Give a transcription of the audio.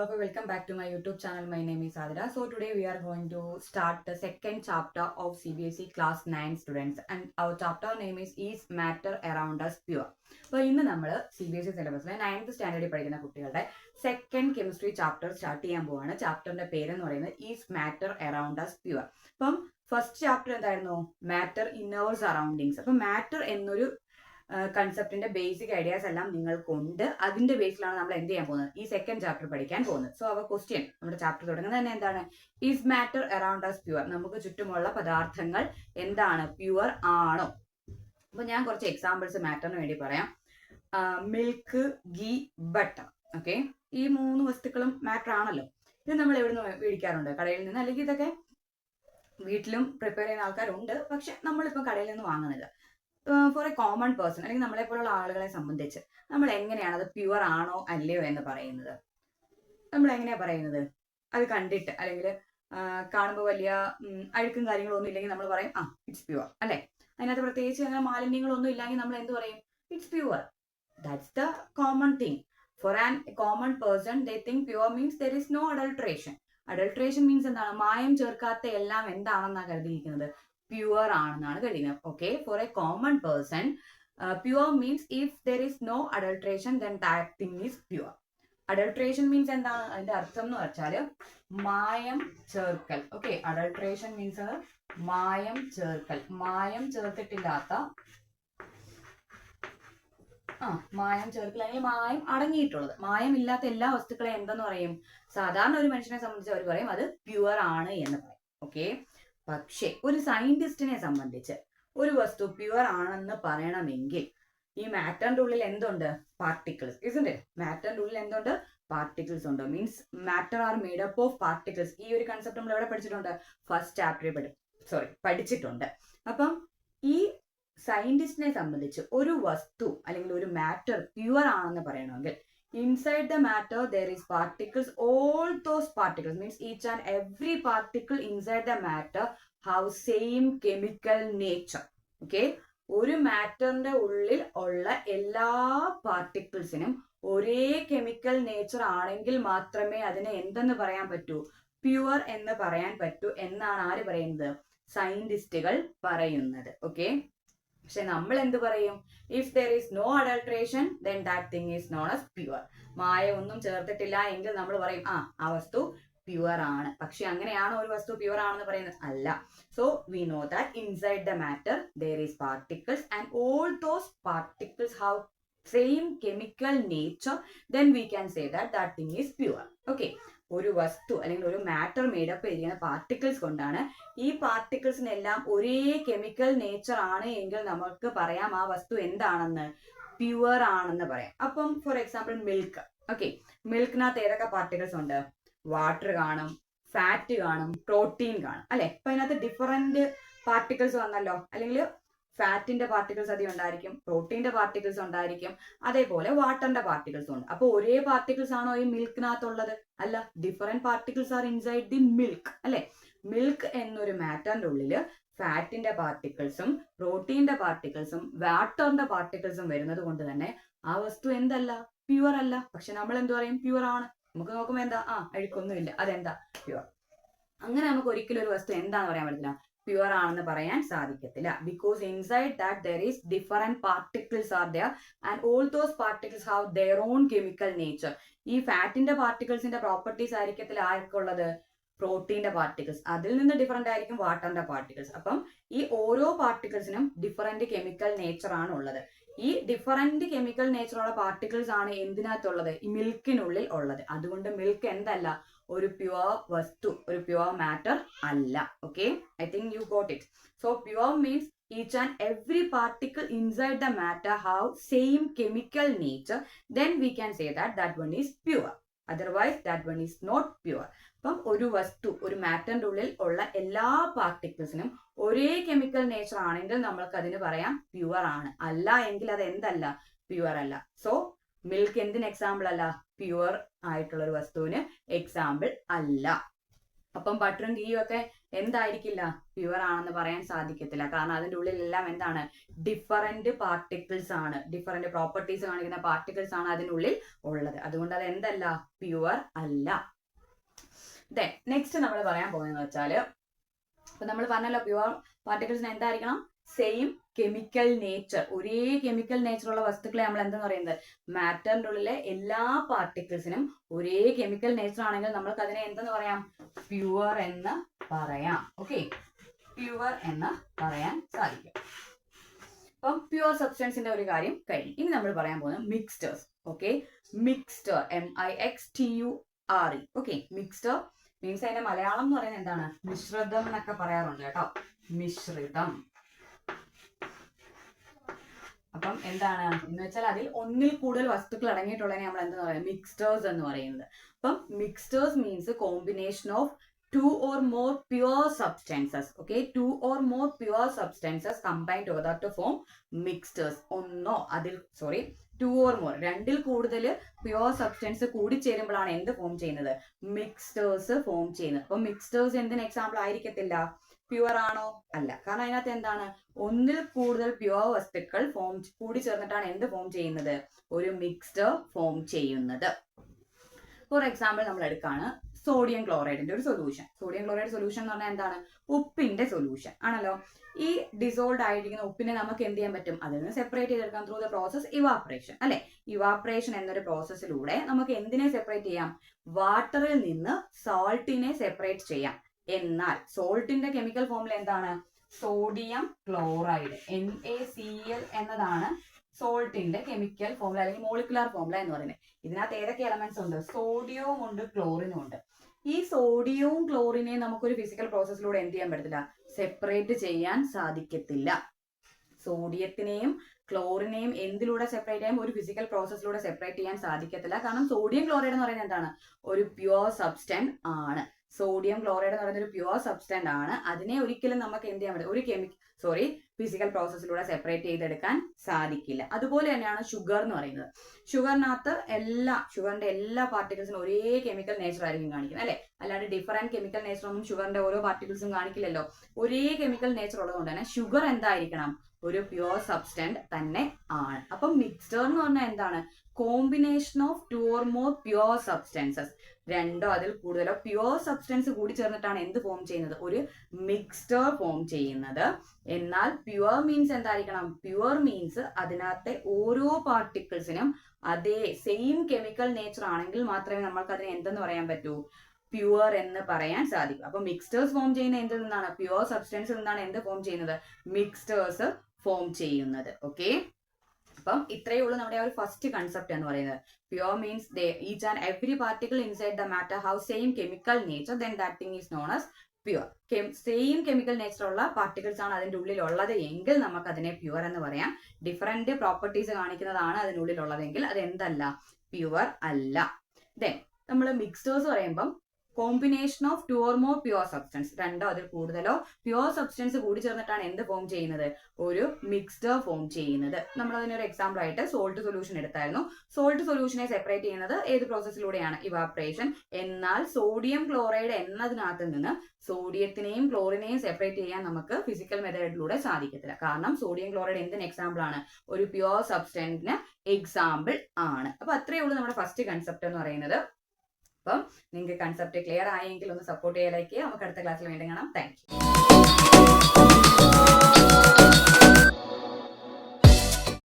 of you. Welcome back to my YouTube channel. My name is Adira. So today we are going to start the second chapter of CBSE class 9 students, and our chapter name is Matter Around Us Pure. So in the number CBSE syllabus 9th standard പഠിക്കുന്ന കുട്ടികളുടെ second chemistry chapter start ചെയ്യാൻ പോവാണ്. ചാപ്റ്ററിന്റെ പേരെന്ന് പറയുന്നത് is matter around us pure. അപ്പം first chapter എന്തായിരുന്നു? Matter in our surroundings. അപ്പം മാറ്റർ എന്നൊരു കൺസെപ്റ്റിന്റെ ബേസിക് ഐഡിയാസ് എല്ലാം നിങ്ങൾക്കുണ്ട്. അതിന്റെ ബേസിലാണ് നമ്മൾ എന്ത് ചെയ്യാൻ പോകുന്നത്, ഈ സെക്കൻഡ് ചാപ്റ്റർ പഠിക്കാൻ പോകുന്നത്. സോ അവർ ക്വസ്റ്റ്യൻ, നമ്മുടെ ചാപ്റ്റർ തുടങ്ങുന്നത് തന്നെ എന്താണ്? Is matter around us pure? നമുക്ക് ചുറ്റുമുള്ള പദാർത്ഥങ്ങൾ എന്താണ്, പ്യുവർ ആണോ? അപ്പൊ ഞാൻ കുറച്ച് എക്സാമ്പിൾസ് മാറ്ററിന് വേണ്ടി പറയാം. Milk, ghee, butter. ഓക്കെ, ഈ 3 വസ്തുക്കളും മാറ്റർ ആണല്ലോ. ഇത് നമ്മൾ എവിടെ നിന്ന് മേടിക്കാറുണ്ട്? കടയിൽ നിന്ന്. അല്ലെങ്കിൽ ഇതൊക്കെ വീട്ടിലും പ്രിപ്പയർ ചെയ്യുന്ന ആൾക്കാരുണ്ട്, പക്ഷെ നമ്മളിപ്പോൾ കടയിൽ നിന്ന് വാങ്ങുന്നില്ല. ഫോർ എ കോമൺ പേഴ്സൺ, അല്ലെങ്കിൽ നമ്മളെ പോലുള്ള ആളുകളെ സംബന്ധിച്ച് നമ്മൾ എങ്ങനെയാണ് അത് പ്യുവർ ആണോ അല്ലയോ എന്ന് പറയുന്നത്? നമ്മൾ എങ്ങനെയാ പറയുന്നത്? അത് കണ്ടിട്ട്, അല്ലെങ്കിൽ കാണുമ്പോൾ വലിയ അഴുക്കും കാര്യങ്ങളൊന്നും ഇല്ലെങ്കിൽ നമ്മൾ പറയും ഇറ്റ്സ് പ്യുവർ അല്ലെ. അതിനകത്ത് പ്രത്യേകിച്ച് അങ്ങനെ മാലിന്യങ്ങളൊന്നും ഇല്ലെങ്കിൽ നമ്മൾ എന്ത് പറയും? It's pure. That's the common thing. For an common person they think pure means there is no adulteration. Adulteration means എന്താണ്? മായം ചേർക്കാത്ത എല്ലാം എന്താണെന്നാണ് കരുതിയിരിക്കുന്നത്? പ്യുവർ ആണെന്നാണ് കരുതുന്നത്. Okay, for a common person pure means if there is no adulteration then that thing is pure. Adulteration means എന്താണ്? അതിന്റെ അർത്ഥം എന്ന് വെച്ചാൽ മായം ചേർക്കൽ. ഓക്കെ, അഡൾട്രേഷൻ മീൻസ് മായം ചേർക്കൽ. മായം ചേർത്തിട്ടില്ലാത്ത, മായം ചേർക്കൽ അല്ലെങ്കിൽ മായം അടങ്ങിയിട്ടുള്ളത്, മായം ഇല്ലാത്ത എല്ലാ വസ്തുക്കളെയും എന്തെന്ന് പറയും? സാധാരണ ഒരു മനുഷ്യനെ സംബന്ധിച്ച് അവർ പറയും അത് പ്യുവർ ആണ് എന്ന് പറയും. ഓക്കെ, പക്ഷെ ഒരു സയന്റിസ്റ്റിനെ സംബന്ധിച്ച് ഒരു വസ്തു പ്യുവർ ആണെന്ന് പറയണമെങ്കിൽ ഈ മാറ്ററിന്റെ ഉള്ളിൽ എന്തുണ്ട്? പാർട്ടിക്കിൾസ്. ഇസ്ന്റ് ഇറ്റ്? മാറ്ററിന്റെ ഉള്ളിൽ എന്തുണ്ട്? പാർട്ടിക്കിൾസ് ഉണ്ട്. Means matter are made up of particles. ഈ ഒരു കൺസെപ്റ്റ് നമ്മൾ എവിടെ പഠിച്ചിട്ടുണ്ട്? ഫസ്റ്റ് ചാപ്റ്ററിൽ പഠിച്ചിട്ടുണ്ട്. അപ്പം ഈ സയന്റിസ്റ്റിനെ സംബന്ധിച്ച് ഒരു വസ്തു അല്ലെങ്കിൽ ഒരു മാറ്റർ പ്യുവർ ആണെന്ന് പറയണമെങ്കിൽ inside the matter there is particles. All those particles means each and every particle inside the matter have same chemical nature. Okay, ഒരു മാറ്ററിന്റെ ഉള്ളിൽ ഉള്ള എല്ലാ പാർട്ടിക്കിൾസിനും ഒരേ കെമിക്കൽ നേച്ചർ ആണെങ്കിൽ മാത്രമേ അതിനെ എന്തെന്ന് പറയാൻ പറ്റൂ? പ്യുവർ എന്ന് പറയാൻ പറ്റൂ എന്നാണ് ആര് പറയുന്നത്? സയന്റിസ്റ്റുകൾ പറയുന്നത്. ഓക്കെ, പക്ഷെ നമ്മൾ എന്ത് പറയും? If there is no adulteration then that thing is known as pure. മായ ഒന്നും ചേർത്തിട്ടില്ല എങ്കിൽ നമ്മൾ പറയും ആ വസ്തു പ്യുവർ ആണ്. പക്ഷെ അങ്ങനെയാണോ ഒരു വസ്തു പ്യുവർ ആണെന്ന് പറയുന്നത്? അല്ല. So we know that inside the matter there is particles and all those particles have same chemical nature. Then we can say that thing is pure. Okay, ഒരു വസ്തു അല്ലെങ്കിൽ ഒരു മാറ്റർ മേഡപ്പ് ചെയ്തിരിക്കുന്ന പാർട്ടിക്കിൾസ് കൊണ്ടാണ്. ഈ പാർട്ടിക്കിൾസിനെല്ലാം ഒരേ കെമിക്കൽ നേച്ചർ ആണ് എങ്കിൽ നമുക്ക് പറയാം ആ വസ്തു എന്താണെന്ന്? പ്യുവർ ആണെന്ന് പറയാം. അപ്പം ഫോർ എക്സാമ്പിൾ മിൽക്ക്. ഓക്കെ, മിൽക്കിനകത്ത് ഏതൊക്കെ പാർട്ടിക്കിൾസ് ഉണ്ട്? വാട്ടർ കാണും, ഫാറ്റ് കാണും, പ്രോട്ടീൻ കാണും അല്ലെ. അപ്പൊ അതിനകത്ത് ഡിഫറെന്റ് പാർട്ടിക്കിൾസ് വന്നല്ലോ. അല്ലെങ്കിൽ ഫാറ്റിന്റെ പാർട്ടിക്കിൾസ് അധികം ഉണ്ടായിരിക്കും, പ്രോട്ടീന്റെ പാർട്ടിക്കിൾസ് ഉണ്ടായിരിക്കും, അതേപോലെ വാട്ടറിന്റെ പാർട്ടിക്കിൾസ് ഉണ്ട്. അപ്പൊ ഒരേ പാർട്ടിക്കിൾസ് ആണോ ഈ മിൽക്കിനകത്തുള്ളത്? അല്ല, different particles are inside the milk അല്ലെ. മിൽക്ക് എന്നൊരു മാറ്ററിന്റെ ഉള്ളില് ഫാറ്റിന്റെ പാർട്ടിക്കിൾസും പ്രോട്ടീന്റെ പാർട്ടിക്കിൾസും വാട്ടറിന്റെ പാർട്ടിക്കിൾസും വരുന്നത് കൊണ്ട് തന്നെ ആ വസ്തു എന്തല്ല? പ്യുവർ അല്ല. പക്ഷെ നമ്മൾ എന്ത് പറയും? പ്യുവർ ആണ്. നമുക്ക് നോക്കുമ്പോ എന്താ? അഴുക്കൊന്നുമില്ല, അതെന്താ? പ്യുവർ. അങ്ങനെ നമുക്ക് ഒരിക്കലും ഒരു വസ്തു എന്താന്ന് പറയാൻ പറ്റില്ല, പ്യുവർ ആണെന്ന് പറയാൻ സാധിക്കത്തില്ല. Because inside that there is different particles are there and all those particles have their own chemical nature. ഈ ഫാറ്റിന്റെ പാർട്ടിക്കിൾസിന്റെ പ്രോപ്പർട്ടീസ് ആയിരിക്കത്തില്ല ആർക്കുള്ളത്? പ്രോട്ടീന്റെ പാർട്ടിക്കിൾസ്. അതിൽ നിന്ന് ഡിഫറെന്റ് ആയിരിക്കും വാട്ടറിന്റെ പാർട്ടിക്കിൾസ്. അപ്പം ഈ ഓരോ പാർട്ടിക്കിൾസിനും ഡിഫറെന്റ് കെമിക്കൽ നേച്ചർ ആണ് ഉള്ളത്. ഈ ഡിഫറെന്റ് കെമിക്കൽ നേച്ചർ ഉള്ള പാർട്ടിക്കിൾസ് ആണ് എന്തിനകത്തുള്ളത്? ഈ മിൽക്കിനുള്ളിൽ ഉള്ളത്. അതുകൊണ്ട് മിൽക്ക് എന്തല്ല? ഒരു പ്യുവർ വസ്തു, ഒരു പ്യുവർ മാറ്റർ അല്ല. Okay, I think you got it. So pure means each and every particle inside the matter have same chemical nature. Then we can say that one is pure. Otherwise that one is not pure. അപ്പം ഒരു വസ്തു, ഒരു മാറ്ററിന്റെ ഉള്ളിൽ ഉള്ള എല്ലാ പാർട്ടിക്കിൾസിനും ഒരേ chemical nature ആണെങ്കിൽ നമ്മൾക്ക് അതിന് പറയാം പ്യുവർ ആണ്. അല്ല എങ്കിൽ അത് എന്തല്ല? പ്യുവർ അല്ല. സോ മിൽക്ക് എന്തിന് എക്സാമ്പിൾ അല്ല? പ്യുവർ ആയിട്ടുള്ള ഒരു വസ്തുവിന് എക്സാമ്പിൾ അല്ല. അപ്പം ബട്ടറും ഗീയും ഒക്കെ എന്തായിരിക്കില്ല, പ്യുവർ ആണെന്ന് പറയാൻ സാധിക്കത്തില്ല. കാരണം അതിൻ്റെ ഉള്ളിലെല്ലാം എന്താണ്, ഡിഫറൻറ്റ് പാർട്ടിക്കിൾസ് ആണ്, ഡിഫറൻറ്റ് പ്രോപ്പർട്ടീസ് കാണിക്കുന്ന പാർട്ടിക്കിൾസ് ആണ് അതിനുള്ളിൽ ഉള്ളത്. അതുകൊണ്ട് അത് എന്തല്ല, പ്യുവർ അല്ല. നെക്സ്റ്റ് നമ്മൾ പറയാൻ പോകുന്നതെന്ന് വെച്ചാൽ, ഇപ്പൊ നമ്മൾ പറഞ്ഞല്ലോ പ്യുവർ പാർട്ടിക്കിൾസിന് എന്തായിരിക്കണം, സെയിം കെമിക്കൽ നേച്ചർ, ഒരേ കെമിക്കൽ നേച്ചർ ഉള്ള വസ്തുക്കളെ നമ്മൾ എന്തെന്ന് പറയുന്നത്, മാറ്ററിന്റെ ഉള്ളിലെ എല്ലാ പാർട്ടിക്കിൾസിനും ഒരേ കെമിക്കൽ നേച്ചർ ആണെങ്കിൽ നമ്മൾക്ക് അതിനെ എന്തെന്ന് പറയാം, പ്യുവർ എന്ന് പറയാം. ഓക്കെ, പ്യുവർ എന്ന് പറയാൻ സാധിക്കും. അപ്പം പ്യുവർ സബ്സ്റ്റൻസിന്റെ ഒരു കാര്യം കഴിഞ്ഞു. ഇനി നമ്മൾ പറയാൻ പോകുന്നത് mixtures. Okay, mixture, MIXTURE. Okay, mixture means അതിന്റെ മലയാളം എന്ന് പറയുന്നത് എന്താണ്, മിശ്രിതം എന്നൊക്കെ പറയാറുണ്ട് കേട്ടോ, മിശ്രിതം. അപ്പം എന്താണ് എന്ന് വെച്ചാൽ അതിൽ ഒന്നിൽ കൂടുതൽ വസ്തുക്കൾ അടങ്ങിയിട്ടുള്ളതിനെ നമ്മൾ എന്താ പറയുക, മിക്സ്റ്റേഴ്സ് എന്ന് പറയുന്നത്. അപ്പം mixtures means combination of 2 or more pure substances. Okay, 2 or more pure substances combined together to form mixtures. Two or more, രണ്ടിൽ കൂടുതൽ പ്യുവർ സബ്സ്റ്റൻസ് കൂടി ചേരുമ്പോഴാണ് എന്ത് ഫോം ചെയ്യുന്നത്, മിക്സ്റ്റേഴ്സ് ഫോം ചെയ്യുന്നത്. അപ്പൊ മിക്സ്റ്റേഴ്സ് എന്തിന് എക്സാമ്പിൾ ആയിരിക്കത്തില്ല, പ്യുവർ ആണോ, അല്ല. കാരണം അതിനകത്ത് എന്താണ്, ഒന്നിൽ കൂടുതൽ പ്യുവർ വസ്തുക്കൾ കൂടി ചേർന്നിട്ടാണ് എന്ത് ഫോം ചെയ്യുന്നത്, ഒരു മിക്സ്റ്റർ ഫോം ചെയ്യുന്നത്. ഫോർ എക്സാമ്പിൾ നമ്മൾ എടുക്കാണ് സോഡിയം ക്ലോറൈഡിന്റെ ഒരു സൊല്യൂഷൻ. സോഡിയം ക്ലോറൈഡ് സൊല്യൂഷൻ എന്ന് പറഞ്ഞാൽ എന്താണ്, ഉപ്പിന്റെ സൊല്യൂഷൻ ആണല്ലോ. ഈ ഡിസോൾവ് ആയിരിക്കുന്ന ഉപ്പിനെ നമുക്ക് എന്ത് ചെയ്യാൻ പറ്റും, അതിൽ നിന്ന് സെപ്പറേറ്റ് ചെയ്തെടുക്കാം ത്രൂ ദ പ്രോസസ് ഇവാപറേഷൻ. അല്ലെ, ഇവാപറേഷൻ എന്നൊരു പ്രോസസ്സിലൂടെ നമുക്ക് എന്തിനെ സെപ്പറേറ്റ് ചെയ്യാം, വാട്ടറിൽ നിന്ന് സോൾട്ടിനെ സെപ്പറേറ്റ് ചെയ്യാം. എന്നാൽ സോൾട്ടിന്റെ കെമിക്കൽ ഫോമിൽ എന്താണ്, സോഡിയം ക്ലോറൈഡ്, NaCl എന്നതാണ് സോൾട്ടിന്റെ കെമിക്കൽ ഫോമുല അല്ലെങ്കിൽ മോളിക്കുലാർ ഫോമുല എന്ന് പറയുന്നത്. ഇതിനകത്ത് ഏതൊക്കെ എലമെന്റ്സ് ഉണ്ട്, സോഡിയവും ഉണ്ട്, ക്ലോറിനും ഉണ്ട്. ഈ സോഡിയവും ക്ലോറിനെയും നമുക്കൊരു ഫിസിക്കൽ പ്രോസസ്സിലൂടെ എന്ത് ചെയ്യാൻ പറ്റത്തില്ല, സെപ്പറേറ്റ് ചെയ്യാൻ സാധിക്കത്തില്ല. സോഡിയത്തിനെയും ക്ലോറിനെയും എന്തിലൂടെ സെപ്പറേറ്റ് ചെയ്യാൻ, ഒരു ഫിസിക്കൽ പ്രോസസ്സിലൂടെ സെപ്പറേറ്റ് ചെയ്യാൻ സാധിക്കത്തില്ല. കാരണം സോഡിയം ക്ലോറൈഡ് എന്ന് പറയുന്നത് എന്താണ്, ഒരു പ്യുവർ സബ്സ്റ്റൻസ് ആണ്. സോഡിയം ക്ലോറൈഡ് എന്ന് പറയുന്ന ഒരു പ്യുവർ സബ്സ്റ്റൻസ് ആണ്. അതിനെ ഒരിക്കലും നമുക്ക് എന്ത് ചെയ്യാൻ പറ്റും, ഒരു ഫിസിക്കൽ പ്രോസസ്സിലൂടെ സെപ്പറേറ്റ് ചെയ്തെടുക്കാൻ സാധിക്കില്ല. അതുപോലെ തന്നെയാണ് ഷുഗർ എന്ന് പറയുന്നത്. ഷുഗറിന്റെ എല്ലാ പാർട്ടിക്കിൾസിനും ഒരേ കെമിക്കൽ നേച്ചർ ആയിരിക്കും കാണിക്കുന്നത്, അല്ലെ. അല്ലാണ്ട് ഡിഫറൻറ്റ് കെമിക്കൽ നേച്ചർ ഒന്നും ഷുഗറിന്റെ ഓരോ പാർട്ടിക്കിൾസും കാണിക്കില്ലല്ലോ. ഒരേ കെമിക്കൽ നേച്ചർ ഉള്ളതുകൊണ്ട് തന്നെ ഷുഗർ എന്തായിരിക്കണം, ഒരു പ്യുവർ സബ്സ്റ്റൻസ് തന്നെ ആണ്. അപ്പം മിക്സ്ചർ എന്ന് പറഞ്ഞാൽ എന്താണ്, combination of 2 or more pure substances, രണ്ടോ അതിൽ കൂടുതലോ പ്യുവർ സബ്സ്റ്റൻസ് കൂടി ചേർന്നിട്ടാണ് എന്ത് ഫോം ചെയ്യുന്നത്, ഒരു മിക്സ്ചർ ഫോം ചെയ്യുന്നത്. എന്നാൽ പ്യുവർ മീൻസ് എന്തായിരിക്കണം, പ്യുവർ മീൻസ് അതിനകത്തെ ഓരോ പാർട്ടിക്കിൾസിനും അതേ സെയിം കെമിക്കൽ നേച്ചർ ആണെങ്കിൽ മാത്രമേ നമ്മൾക്ക് അതിനെ എന്തെന്ന് പറയാൻ പറ്റൂ, പ്യുവർ എന്ന് പറയാൻ സാധിക്കും. അപ്പൊ മിക്സ്റ്റേഴ്സ് ഫോം ചെയ്യുന്ന എന്തിൽ നിന്നാണ്, പ്യുവർ സബ്സ്റ്റൻസിൽ നിന്നാണ് എന്ത് ഫോം ചെയ്യുന്നത്, മിക്സ്റ്റേഴ്സ് ഫോം ചെയ്യുന്നത്. ഓക്കെ, അപ്പം ഇത്രയേ ഉള്ളൂ നമ്മുടെ ഒരു ഫസ്റ്റ് കൺസെപ്റ്റ് എന്ന് പറയുന്നത്. Pure means each and every particle inside the matter have same chemical nature, then that thing is known as pure. Same chemical nature ഉള്ള പാർട്ടിക്കിൾസ് ആണ് അതിൻ്റെ ഉള്ളിലുള്ളത് എങ്കിൽ നമുക്ക് അതിനെ പ്യുവർ എന്ന് പറയാം. ഡിഫറൻറ്റ് പ്രോപ്പർട്ടീസ് കാണിക്കുന്നതാണ് അതിനുള്ളിൽ ഉള്ളതെങ്കിൽ അത് എന്തല്ല, പ്യുവർ അല്ല. ദെൻ നമ്മൾ മിക്സ്റ്റേഴ്സ് പറയുമ്പം combination of 2 or more pure substance, രണ്ടോ അതിൽ കൂടുതലോ പ്യുവർ സബ്സ്റ്റൻസ് കൂടി ചേർന്നിട്ടാണ് എന്ത് ഫോം ചെയ്യുന്നത്, ഒരു മിക്സ്ചർ ഫോം ചെയ്യുന്നത്. നമ്മൾ അതിനൊരു എക്സാമ്പിൾ ആയിട്ട് സോൾട്ട് സൊല്യൂഷൻ എടുത്തായിരുന്നു. സോൾട്ട് സൊല്യൂഷനെ സെപ്പറേറ്റ് ചെയ്യുന്നത് ഏത് പ്രോസസ്സിലൂടെയാണ്, ഇവാപറേഷൻ. എന്നാൽ സോഡിയം ക്ലോറൈഡ് എന്നതിനകത്ത് നിന്ന് സോഡിയത്തിനെയും ക്ലോറിനെയും സെപ്പറേറ്റ് ചെയ്യാൻ നമുക്ക് ഫിസിക്കൽ മെത്തേഡിലൂടെ സാധിക്കത്തില്ല. കാരണം സോഡിയം ക്ലോറൈഡ് എന്തിന് എക്സാമ്പിൾ ആണ്, ഒരു പ്യുവർ സബ്സ്റ്റൻസിന് എക്സാമ്പിൾ ആണ്. അപ്പൊ അത്രയേ ഉള്ളൂ നമ്മുടെ ഫസ്റ്റ് കൺസെപ്റ്റ് എന്ന് പറയുന്നത്. അപ്പം നിങ്ങൾക്ക് കൺസെപ്റ്റ് ക്ലിയർ ആയെങ്കിൽ ഒന്ന് സപ്പോർട്ട് ചെയ്യാൻ, ലൈക്ക് ചെയ്യുക. നമുക്ക് അടുത്ത ക്ലാസ്സിൽ വീണ്ടും കാണാം. Thank you.